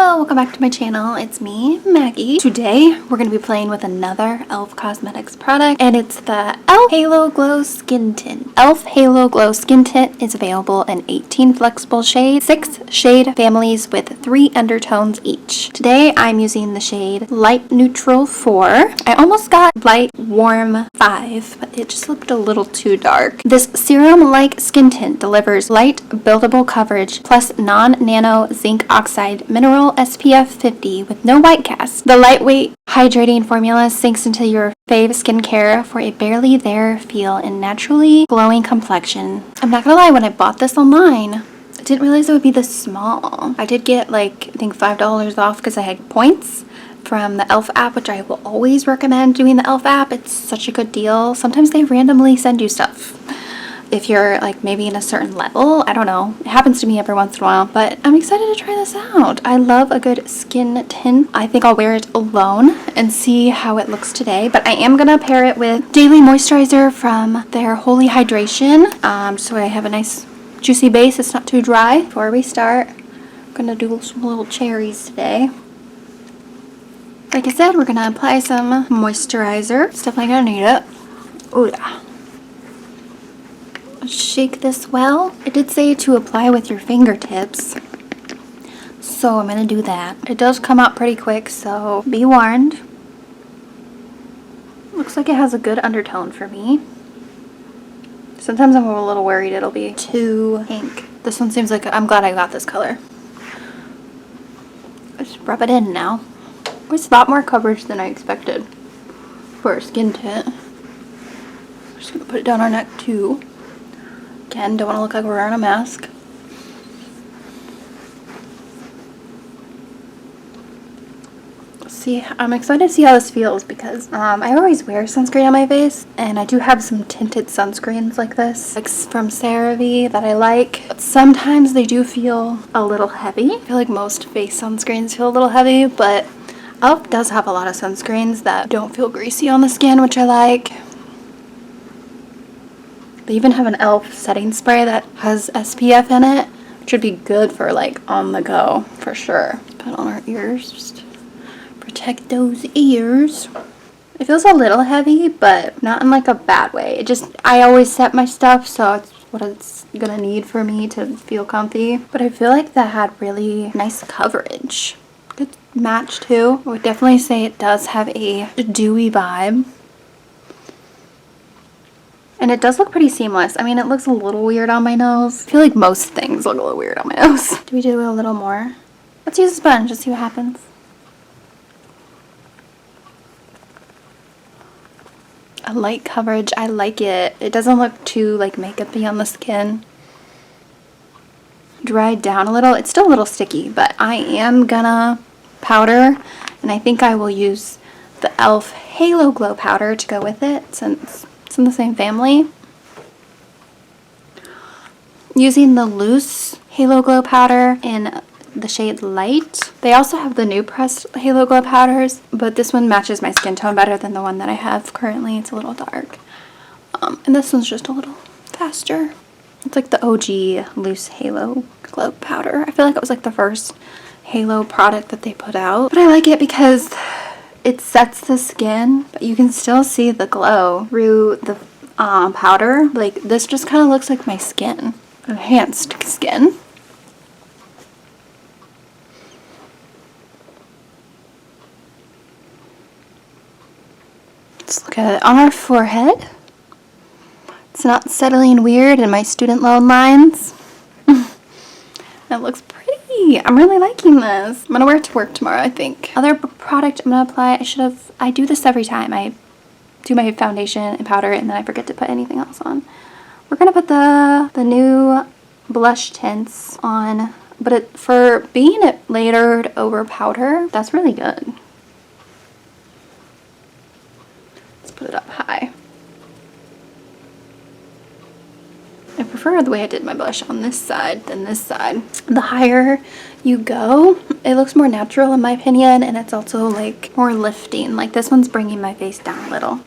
Hello, welcome back to my channel. It's me, Maggie. Today, we're going to be playing with another e.l.f. Cosmetics product, and it's the e.l.f. Halo Glow Skin Tint. e.l.f. Halo Glow Skin Tint is available in 18 flexible shades, 6 shade families with 3 undertones each. Today, I'm using the shade Light Neutral 4. I almost got Light Warm 5, but it just looked a little too dark. This serum-like skin tint delivers light, buildable coverage plus non-nano zinc oxide mineral SPF 50 with no white cast. The lightweight hydrating formula sinks into your fave skincare for a barely there feel and naturally glowing complexion. I'm not gonna lie, when I bought this online, I didn't realize it would be this small. I did get I think $5 off because I had points from the e.l.f. app, which I will always recommend doing the e.l.f. app. It's such a good deal. Sometimes they randomly send you stuff if you're maybe in a certain level. I don't know, it happens to me every once in a while, but I'm excited to try this out. I love a good skin tint. I think I'll wear it alone and see how it looks today, but I am gonna pair it with daily moisturizer from their Holy Hydration, so I have a nice juicy base. It's not too dry. Before we start, I'm gonna do some little cherries today. Like I said, we're gonna apply some moisturizer. It's definitely gonna need it. Oh yeah. Shake this well. It did say to apply with your fingertips, so I'm gonna do that. It does come out pretty quick, so be warned. Looks like it has a good undertone for me. Sometimes I'm a little worried it'll be too pink. This one seems like, I'm glad I got this color. Just rub it in now. It's a lot more coverage than I expected for a skin tint. I'm just gonna put it down our neck too. Again, don't want to look like we're wearing a mask. See, I'm excited to see how this feels because I always wear sunscreen on my face, and I do have some tinted sunscreens like this, from CeraVe that I like. But sometimes they do feel a little heavy. I feel like most face sunscreens feel a little heavy, but e.l.f. does have a lot of sunscreens that don't feel greasy on the skin, which I like. They even have an e.l.f. setting spray that has SPF in it, which would be good for on the go for sure. Put on our ears, just protect those ears. It feels a little heavy, but not in a bad way. I always set my stuff, so it's what it's gonna need for me to feel comfy. But I feel like that had really nice coverage. Good match too. I would definitely say it does have a dewy vibe. And it does look pretty seamless. I mean, it looks a little weird on my nose. I feel like most things look a little weird on my nose. Do we do a little more? Let's use a sponge. Let's see what happens. A light coverage. I like it. It doesn't look too makeup-y on the skin. Dried down a little. It's still a little sticky, but I am gonna powder. And I think I will use the e.l.f. Halo Glow powder to go with it, since it's in the same family. Using the loose Halo Glow powder in the shade Light. They also have the new pressed Halo Glow powders, but this one matches my skin tone better than the one that I have currently. It's a little dark. And this one's just a little faster. It's like the OG loose Halo Glow powder. I feel like it was the first Halo product that they put out. But I like it because it sets the skin, but you can still see the glow through the powder. This just kind of looks like my skin. Enhanced skin. Let's look at it on our forehead. It's not settling weird in my student loan lines. It looks pretty. I'm really liking this. I'm gonna wear it to work tomorrow, I think. Other product I'm gonna apply, I do this every time. I do my foundation and powder and then I forget to put anything else on. We're gonna put the new blush tints on, but for being it layered over powder, that's really good. Let's put it up high. I prefer the way I did my blush on this side than this side. The higher you go, it looks more natural in my opinion, and it's also more lifting. This one's bringing my face down a little.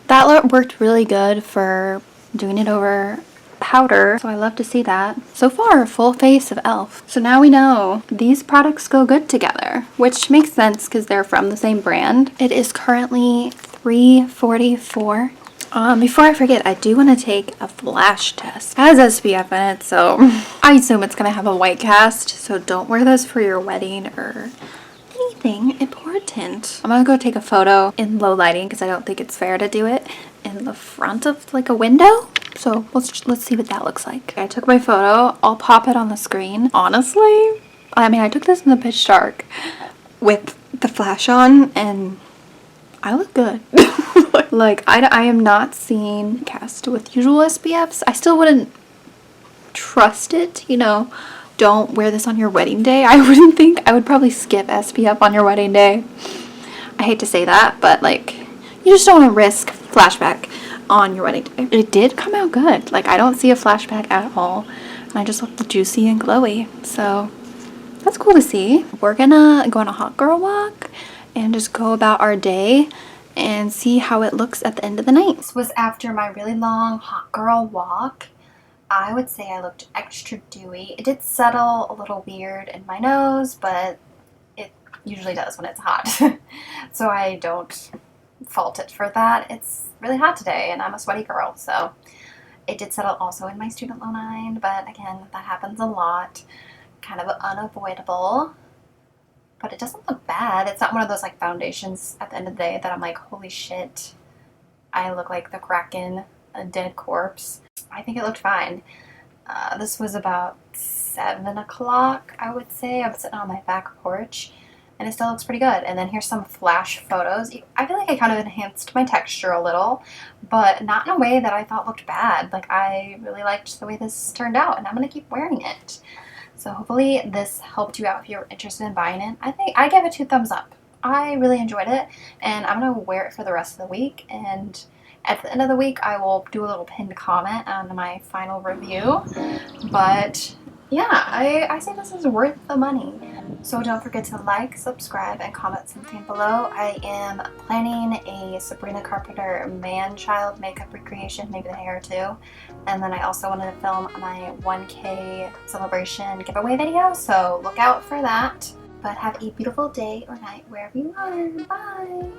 That worked really good for doing it over powder, so I love to see that. So far, full face of e.l.f. So now we know these products go good together, which makes sense because they're from the same brand. It is currently $3.44. Before I forget, I do want to take a flash test. It has SPF in it, so I assume it's going to have a white cast, so don't wear this for your wedding or anything important. I'm going to go take a photo in low lighting because I don't think it's fair to do it in the front of like a window. So let's see what that looks like. I took my photo. I'll pop it on the screen. Honestly, I mean, I took this in the pitch dark with the flash on and I look good. Like, I am not seeing cast with usual SPFs. I still wouldn't trust it, you know. Don't wear this on your wedding day. I wouldn't think. I would probably skip SPF on your wedding day. I hate to say that, but like, you just don't want to risk flashback on your wedding day. It did come out good. Like, I don't see a flashback at all. And I just look juicy and glowy. So that's cool to see. We're gonna go on a hot girl walk and just go about our day and see how it looks at the end of the night. This was after my really long hot girl walk. I would say I looked extra dewy. It did settle a little weird in my nose, but it usually does when it's hot. So I don't fault it for that. It's really hot today and I'm a sweaty girl, so it did settle also in my student loan line, but again, that happens a lot. Kind of unavoidable. But it doesn't look bad. It's not one of those like foundations at the end of the day that I'm like, holy shit, I look like the Kraken, a dead corpse. I think it looked fine. This was about 7 o'clock, I would say. I was sitting on my back porch and it still looks pretty good. And then here's some flash photos. I feel like I kind of enhanced my texture a little, but not in a way that I thought looked bad. Like, I really liked the way this turned out and I'm gonna keep wearing it. So hopefully this helped you out if you're interested in buying it. I think I give it 2 thumbs up. I really enjoyed it and I'm going to wear it for the rest of the week. And at the end of the week, I will do a little pinned comment on my final review. But yeah, I say this is worth the money. So don't forget to like, subscribe, and comment something below. I am planning a Sabrina Carpenter man-child makeup recreation, maybe the hair too. And then I also wanted to film my 1K celebration giveaway video, so look out for that. But have a beautiful day or night wherever you are. Bye!